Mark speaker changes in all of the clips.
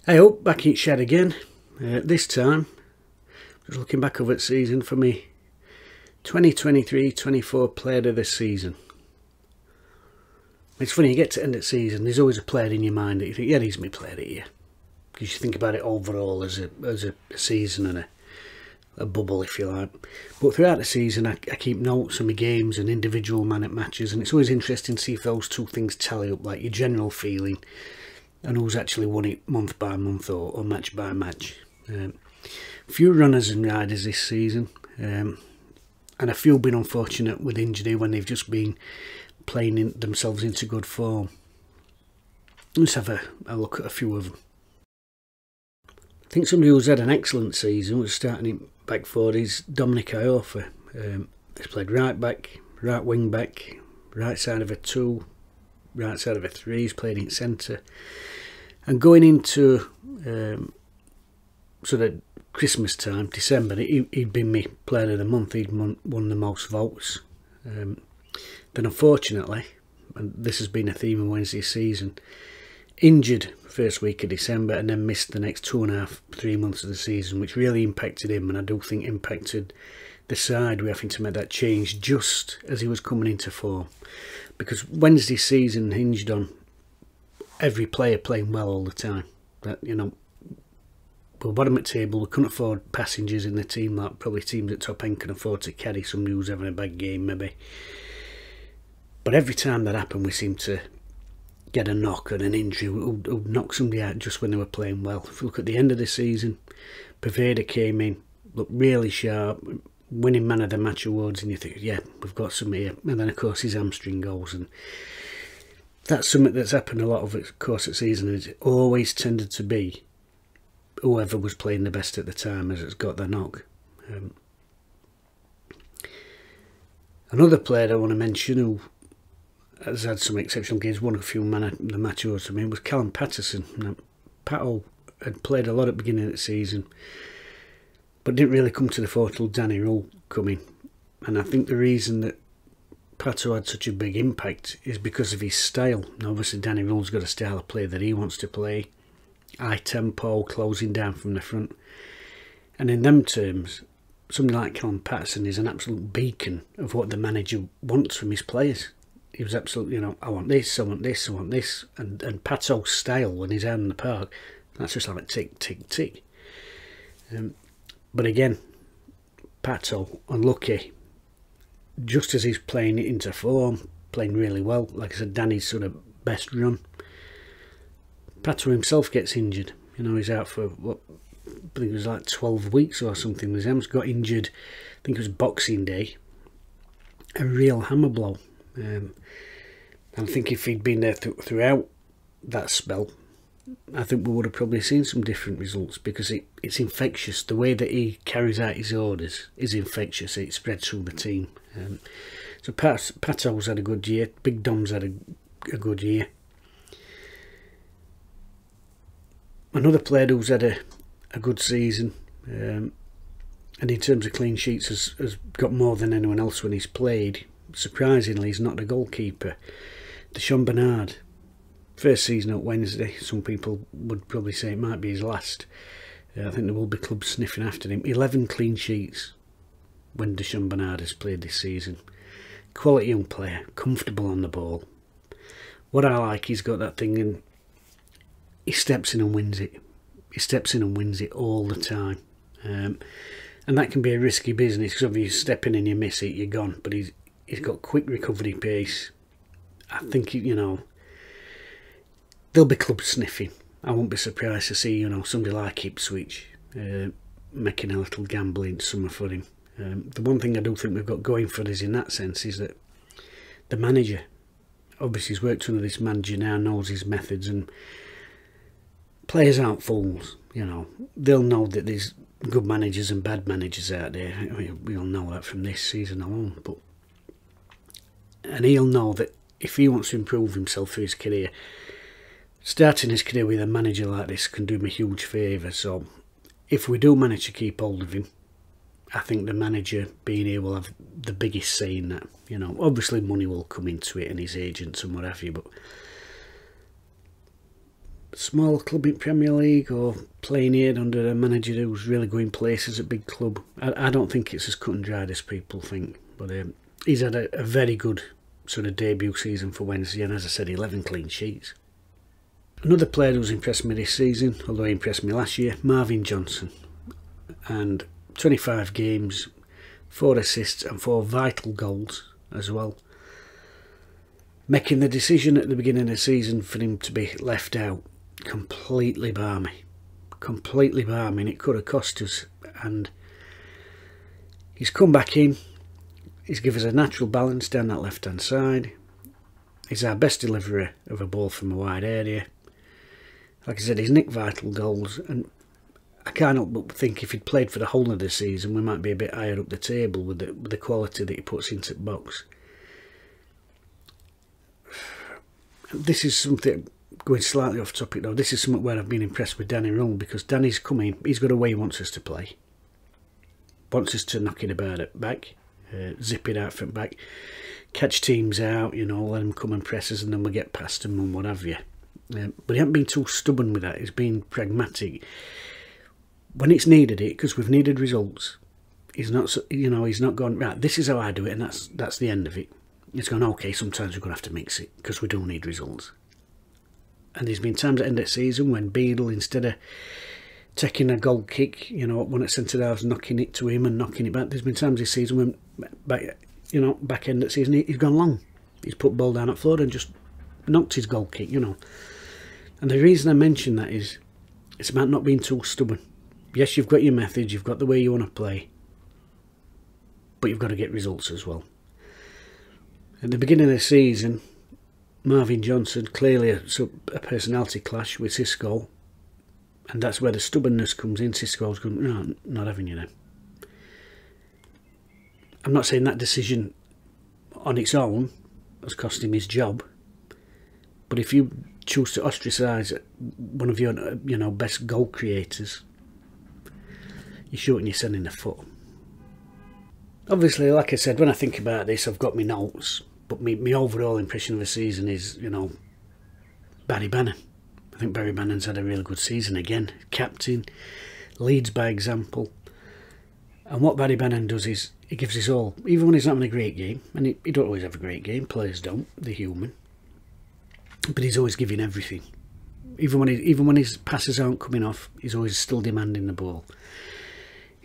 Speaker 1: Hey up, back in shed again. This time, just looking back over the season for me 2023-24 player of the season. It's funny, you get to the end of the season, there's always a player in your mind that you think, yeah, he's my player of the year. Because you think about it overall as a season and a bubble, if you like. But throughout the season, I keep notes of my games and individual matches, and it's always interesting to see if those two things tally up, like your general feeling and who's actually won it month by month or match by match. A few runners and riders this season, and a few been unfortunate with injury when they've just been playing themselves into good form. Let's have a look at a few of them. I think somebody who's had an excellent season, was starting it back forward, is Dominic Iorfa. He's played right back, right wing back, right side of a 2, right side of a 3, he's played in centre. And going into sort of Christmas time, December, he'd been my player of the month, he'd won the most votes. Then unfortunately, and this has been a theme of Wednesday's season, injured first week of December and then missed the next 2.5-3 months of the season, which really impacted him, and I do think impacted the side. We're having to make that change just as he was coming into form, because Wednesday's season hinged on every player playing well all the time. That, you know, we're bottom at table, we couldn't afford passengers in the team like probably teams at top end can afford to carry somebody who's having a bad game maybe. But every time that happened, we seemed to get a knock and an injury who knocked somebody out just when they were playing well. If you look at the end of the season, Paveda came in, looked really sharp, winning man of the match awards, and you think, yeah, we've got some here. And then of course his hamstring goes, and that's something that's happened a lot of the course of the season, and it's always tended to be whoever was playing the best at the time has got the knock. Another player I want to mention who has had some exceptional games, won a few man of the match awards for me, was Callum Patterson. Now, Pato had played a lot at the beginning of the season, but didn't really come to the fore till Danny Rule come in. And I think the reason that Pato had such a big impact is because of his style. Now, obviously Danny Rule's got a style of play that he wants to play, high tempo, closing down from the front. And in them terms, somebody like Callum Patterson is an absolute beacon of what the manager wants from his players. He was absolutely, you know, I want this, I want this, I want this. And Pato's style when he's out in the park, that's just like tick, tick, tick. But again, Pato, unlucky. Just as he's playing it into form, playing really well, like I said, Danny's sort of best run, Pato himself gets injured. You know, he's out for, what, I think it was like 12 weeks or something. His ham's got injured, I think it was Boxing Day. A real hammer blow. I think if he'd been there throughout that spell, I think we would have probably seen some different results, because it's infectious. The way that he carries out his orders is infectious. It spreads through the team. So Pato's had a good year. Big Dom's had a good year. Another player who's had a good season, and in terms of clean sheets has got more than anyone else when he's played. Surprisingly, he's not the goalkeeper. Sean Bernard. First season at Wednesday, some people would probably say it might be his last. I think there will be clubs sniffing after him. 11 clean sheets when Sean Bernard has played this season. Quality young player, comfortable on the ball. What I like, he's got that thing, and he steps in and wins it. He steps in and wins it all the time. And that can be a risky business, because if you step in and you miss it, you're gone. But he's got quick recovery pace. I think, you know, there'll be clubs sniffing. I won't be surprised to see, you know, somebody like Ipswich making a little gamble in summer for him. The one thing I do think we've got going for us in that sense is that the manager, obviously he's worked under this manager now, knows his methods, and players aren't fools. You know, they'll know that there's good managers and bad managers out there. I mean, we all know that from this season alone. And he'll know that if he wants to improve himself through his career, starting his career with a manager like this can do him a huge favour. So if we do manage to keep hold of him, I think the manager being here will have the biggest say in that. You know, obviously money will come into it and his agents and what have you, but small club in Premier League or playing here under a manager who's really going places at big club, I don't think it's as cut and dried as people think. But he's had a very good sort of debut season for Wednesday, and as I said, 11 clean sheets. Another player who's impressed me this season, although he impressed me last year, Marvin Johnson. And 25 games, 4 assists and 4 vital goals as well. Making the decision at the beginning of the season for him to be left out, completely balmy. Completely balmy, and it could have cost us. And he's come back in. He's given us a natural balance down that left-hand side. He's our best deliverer of a ball from a wide area. Like I said, he's nicked vital goals, and I can't help but think if he'd played for the whole of the season, we might be a bit higher up the table with the quality that he puts into the box. This is something, going slightly off topic though, this is something where I've been impressed with Danny Rule, because Danny's coming, he's got a way he wants us to play. Wants us to knock it about at back, zip it out from back, catch teams out, you know, let them come and press us and then we get past them and what have you. But he hasn't been too stubborn with that, he's been pragmatic. When it's needed it, because we've needed results, he's not, you know, he's not gone, right, this is how I do it and that's the end of it. He's gone, okay, sometimes we're going to have to mix it because we do need results. And there's been times at the end of the season when Beadle, instead of taking a goal kick, you know, one at centre halves, knocking it to him and knocking it back, there's been times this season when, back end of the season, he's gone long. He's put the ball down at floor and just knocked his goal kick, you know. And the reason I mention that is, it's about not being too stubborn. Yes, you've got your methods, you've got the way you want to play, but you've got to get results as well. At the beginning of the season, Marvin Johnson, clearly a personality clash with Cisco, and that's where the stubbornness comes in. Cisco's going, no, not having you now. I'm not saying that decision on its own has cost him his job, but if you choose to ostracise one of your, best goal creators, you're shooting yourself in the foot. Obviously, like I said, when I think about this, I've got my notes, but my overall impression of the season is, Barry Bannon. I think Barry Bannon's had a really good season again. Captain, leads by example. And what Barry Bannon does is, he gives his all, even when he's not having a great game, and he don't always have a great game, players don't, they're human. But he's always giving everything. Even when his passes aren't coming off, he's always still demanding the ball.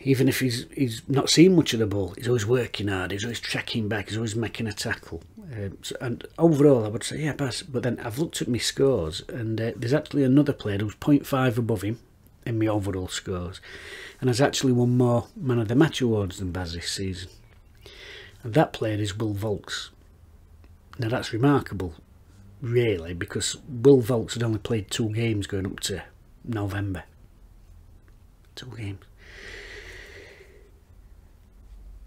Speaker 1: Even if he's not seen much of the ball, he's always working hard, he's always tracking back, he's always making a tackle. And overall, I would say, yeah, pass. But then I've looked at my scores, and there's actually another player who's 0.5 above him in my overall scores, and has actually won more Man of the Match awards than Baz this season. And that player is Will Volks. Now that's remarkable, really, because Will Volks had only played 2 games going up to November. 2 games.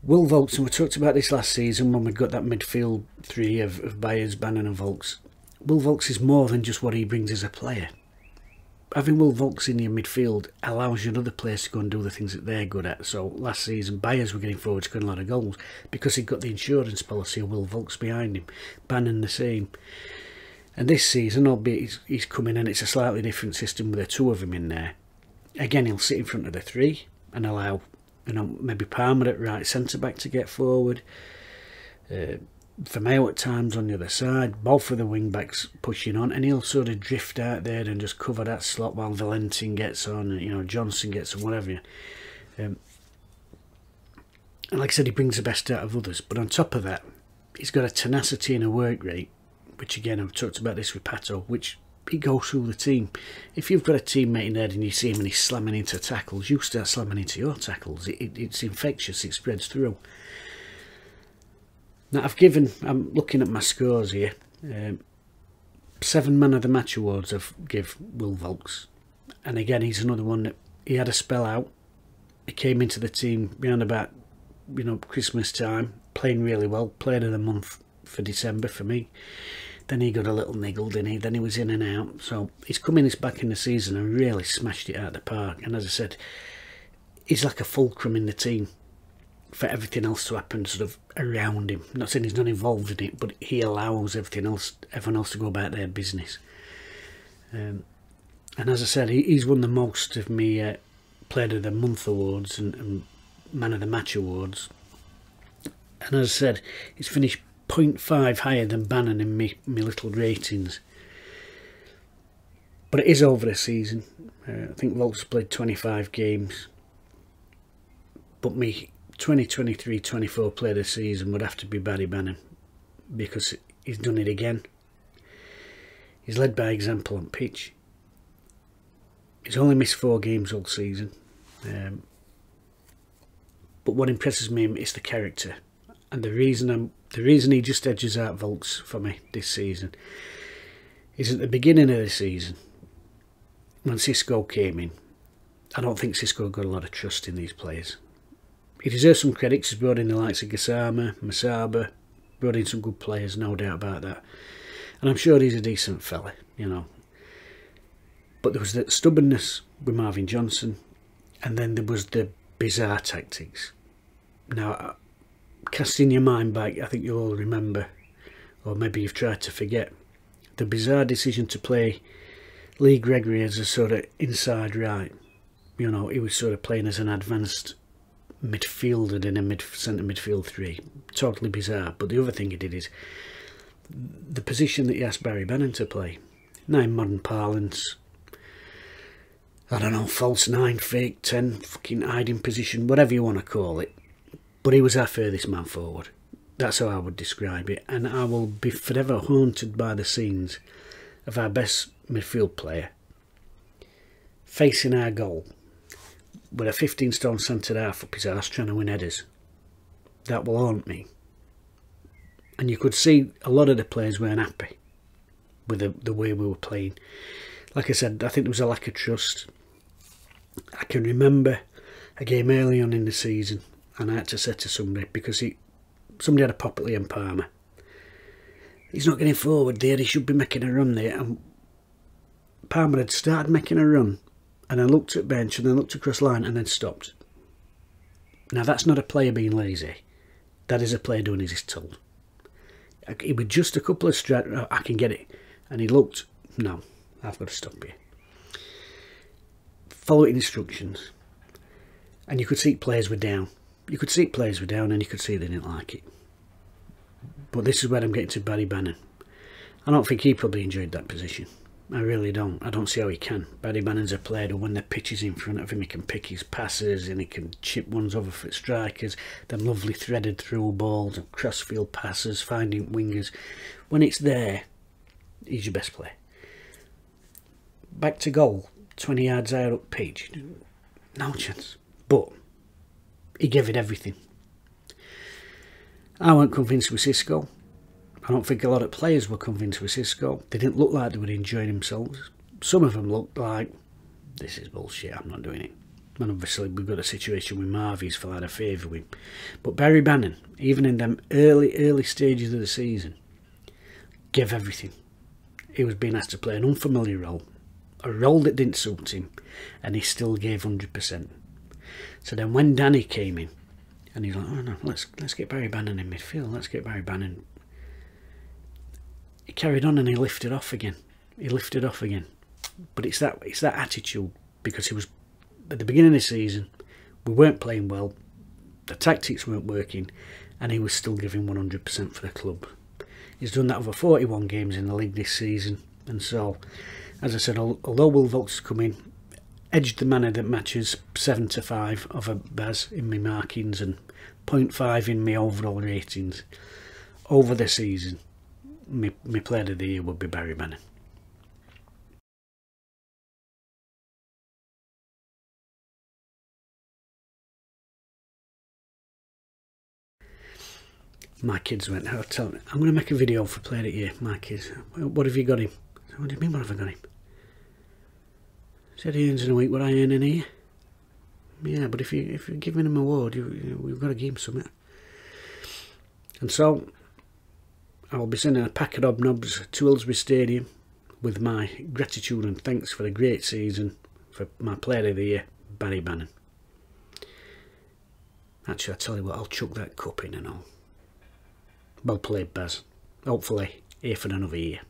Speaker 1: Will Volks, and we talked about this last season when we got that midfield 3 of Byers, Bannon and Volks. Will Volks is more than just what he brings as a player. Having Will Volks in your midfield allows your other players to go and do the things that they're good at. So last season, Byers were getting forward, scoring a lot of goals because he'd got the insurance policy of Will Volks behind him. Bannon the same. And this season, albeit he's coming in, it's a slightly different system with the 2 of them in there. Again, he'll sit in front of the 3 and allow, maybe Palmer at right centre-back to get forward. Firmino at times on the other side. Both of the wing-backs pushing on. And he'll sort of drift out there and just cover that slot while Valentin gets on, Johnson gets on, whatever. And like I said, he brings the best out of others. But on top of that, he's got a tenacity and a work rate, which again, I've talked about this with Pato, which he goes through the team. If you've got a teammate in there and you see him and he's slamming into tackles, you start slamming into your tackles. It's infectious, it spreads through. Now I'm looking at my scores here, 7 Man of the Match awards I've give Will Volks. And again, he's another one that he had a spell out. He came into the team around about, Christmas time, playing really well, player of the month for December for me. Then he got a little niggled, didn't he? Then he was in and out. So he's come in this back in the season and really smashed it out of the park. And as I said, he's like a fulcrum in the team for everything else to happen sort of around him. I'm not saying he's not involved in it, but he allows everyone else to go about their business. And as I said, he's won the most of me Player of the Month awards and Man of the Match awards. And as I said, he's finished 0.5 higher than Bannon in me little ratings. But it is over a season. I think Volts played 25 games. But me 2023-24 player of the season would have to be Barry Bannon, because he's done it again. He's led by example on pitch. He's only missed 4 games all season. But what impresses me is the character. And the reason he just edges out Volts for me this season is at the beginning of the season, when Xisco came in. I don't think Xisco got a lot of trust in these players. He deserves some credit. He's brought in the likes of Gassama, Masaba, brought in some good players, no doubt about that. And I'm sure he's a decent fella, you know. But there was the stubbornness with Marvin Johnson, and then there was the bizarre tactics. Now, casting your mind back, I think you'll all remember, or maybe you've tried to forget, the bizarre decision to play Lee Gregory as a sort of inside right. You know, he was sort of playing as an advanced midfielder in a centre midfield 3. Totally bizarre. But the other thing he did is the position that he asked Barry Bannon to play. Now in modern parlance, I don't know, false 9, fake 10, fucking hiding position, whatever you want to call it. But he was our furthest man forward. That's how I would describe it. And I will be forever haunted by the scenes of our best midfield player facing our goal with a 15-stone centre half up his arse trying to win headers. That will haunt me. And you could see a lot of the players weren't happy with the way we were playing. Like I said, I think there was a lack of trust. I can remember a game early on in the season, and I had to say to somebody, because somebody had a pop at Liam Palmer. He's not getting forward there, he should be making a run there. And Palmer had started making a run, and I looked at bench and then looked across line and then stopped. Now that's not a player being lazy. That is a player doing as he's told. He was just a couple of strides, I can get it. And he looked, no, I've got to stop here. Follow instructions. And you could see players were down. You could see players were down and you could see they didn't like it. But this is where I'm getting to Barry Bannon. I don't think he probably enjoyed that position. I really don't. I don't see how he can. Barry Bannon's a player who, when the pitch is in front of him, he can pick his passes and he can chip ones over for strikers, then lovely threaded through balls and crossfield passes, finding wingers. When it's there, he's your best player. Back to goal, 20 yards higher up pitch. No chance. But he gave it everything. I weren't convinced with Xisco. I don't think a lot of players were convinced with Xisco. They didn't look like they were enjoying themselves. Some of them looked like, this is bullshit, I'm not doing it. And obviously we've got a situation with Marvy's fell out of favour with him. But Barry Bannon, even in them early stages of the season, gave everything. He was being asked to play an unfamiliar role, a role that didn't suit him, and he still gave 100%. So then when Danny came in, and he's like, oh no, let's get Barry Bannon in midfield, let's get Barry Bannon. He carried on and he lifted off again. But it's that attitude, because he was at the beginning of the season, we weren't playing well, the tactics weren't working, and he was still giving 100% for the club. He's done that over 41 games in the league this season, and so, as I said, although Will Volks come in, edged the man of the matches 7-5 over Baz in my markings and 0.5 in my overall ratings, over the season, my player of the year would be Barry Bannon. My kids went, I'm going to make a video for player of the year. My kids, what have you got him? What do you mean, what have I got him? Said he earns in a week what I earn in a year. Yeah, but if you're giving him an award, we've got to give him something. And so I will be sending a pack of hobnobs to Hillsbury Stadium with my gratitude and thanks for a great season for my player of the year, Barry Bannon. Actually, I tell you what, I'll chuck that cup in and all. Well played, Baz. Hopefully here for another year.